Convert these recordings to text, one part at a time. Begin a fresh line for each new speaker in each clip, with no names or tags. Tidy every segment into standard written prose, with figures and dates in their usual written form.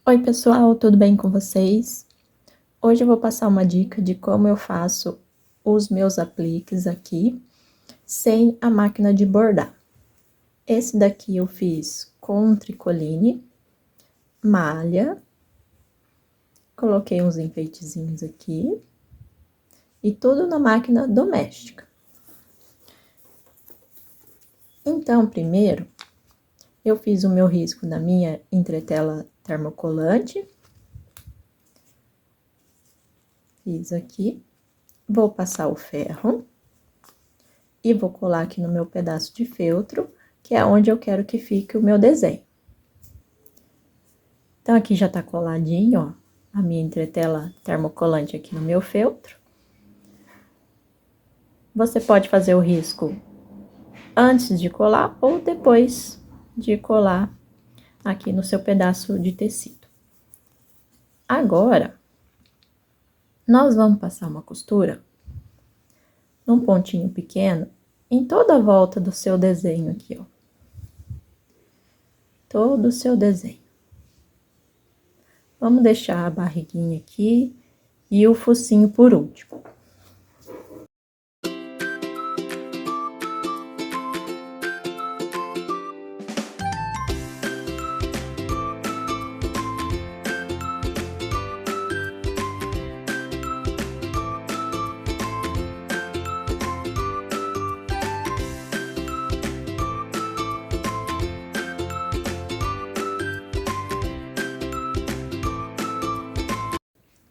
Oi pessoal, tudo bem com vocês? Hoje eu vou passar uma dica de como eu faço os meus apliques aqui sem a máquina de bordar. Esse daqui eu fiz com tricoline, malha, coloquei uns enfeitezinhos aqui e tudo na máquina doméstica. Então, primeiro, eu fiz o meu risco na minha entretela termocolante. Fiz aqui, vou passar o ferro e vou colar aqui no meu pedaço de feltro, que é onde eu quero que fique o meu desenho. Então, aqui já tá coladinho, ó, a minha entretela termocolante aqui no meu feltro. Você pode fazer o risco antes de colar ou depois de colar aqui no seu pedaço de tecido. Agora, nós vamos passar uma costura num pontinho pequeno em toda a volta do seu desenho aqui, ó. Todo o seu desenho. Vamos deixar a barriguinha aqui e o focinho por último.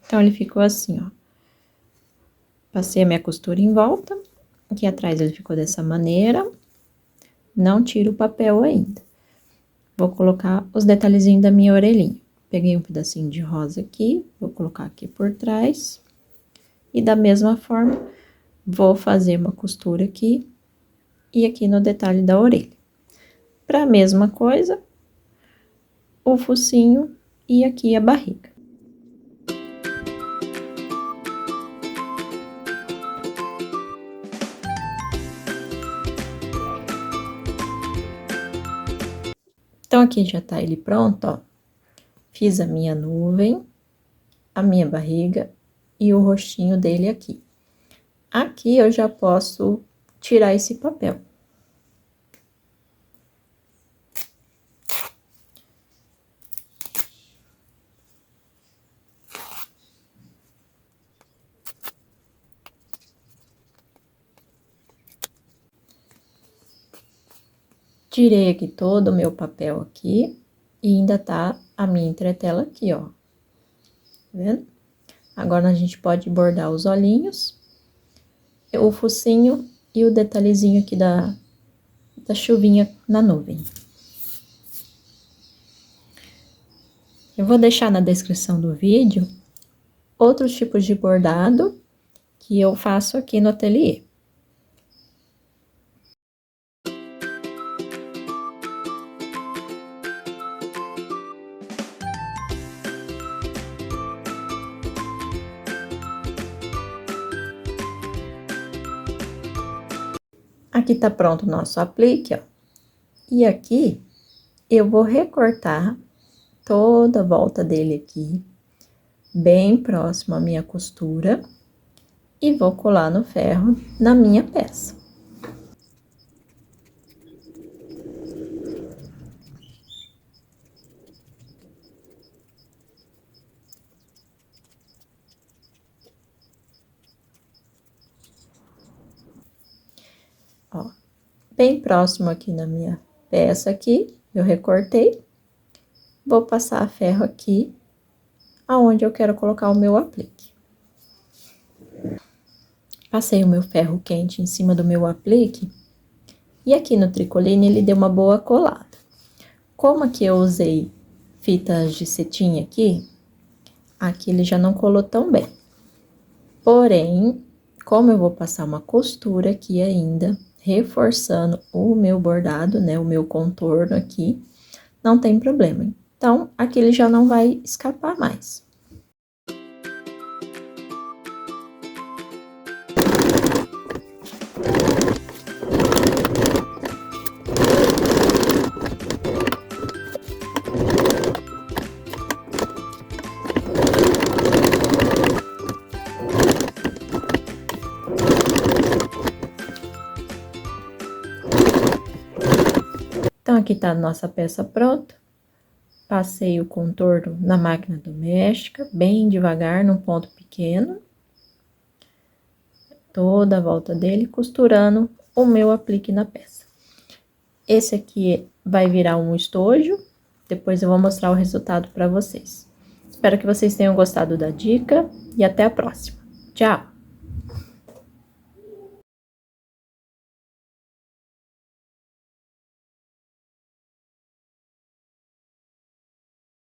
Então, ele ficou assim, ó. Passei a minha costura em volta. Aqui atrás ele ficou dessa maneira. Não tiro o papel ainda. Vou colocar os detalhezinhos da minha orelhinha. Peguei um pedacinho de rosa aqui, vou colocar aqui por trás. E da mesma forma, vou fazer uma costura aqui e aqui no detalhe da orelha. Para a mesma coisa, o focinho e aqui a barriga. Então, aqui já tá ele pronto, ó. Fiz a minha nuvem, a minha barriga e o rostinho dele aqui. Aqui eu já posso tirar esse papel. Tirei aqui todo o meu papel aqui e ainda tá a minha entretela aqui, ó. Tá vendo? Agora, a gente pode bordar os olhinhos, o focinho e o detalhezinho aqui da chuvinha na nuvem. Eu vou deixar na descrição do vídeo outros tipos de bordado que eu faço aqui no ateliê. Aqui tá pronto o nosso aplique, ó. E aqui, eu vou recortar toda a volta dele aqui, bem próximo à minha costura, e vou colar no ferro na minha peça. Ó, bem próximo aqui na minha peça aqui, eu recortei. Vou passar ferro aqui, aonde eu quero colocar o meu aplique. Passei o meu ferro quente em cima do meu aplique, e aqui no tricoline ele deu uma boa colada. Como aqui eu usei fitas de cetim aqui ele já não colou tão bem. Porém, como eu vou passar uma costura aqui ainda, reforçando o meu bordado, né, o meu contorno aqui, não tem problema. Então, aqui ele já não vai escapar mais. Então, aqui tá a nossa peça pronta. Passei o contorno na máquina doméstica, bem devagar, num ponto pequeno. Toda a volta dele, costurando o meu aplique na peça. Esse aqui vai virar um estojo, depois eu vou mostrar o resultado para vocês. Espero que vocês tenham gostado da dica e até a próxima. Tchau!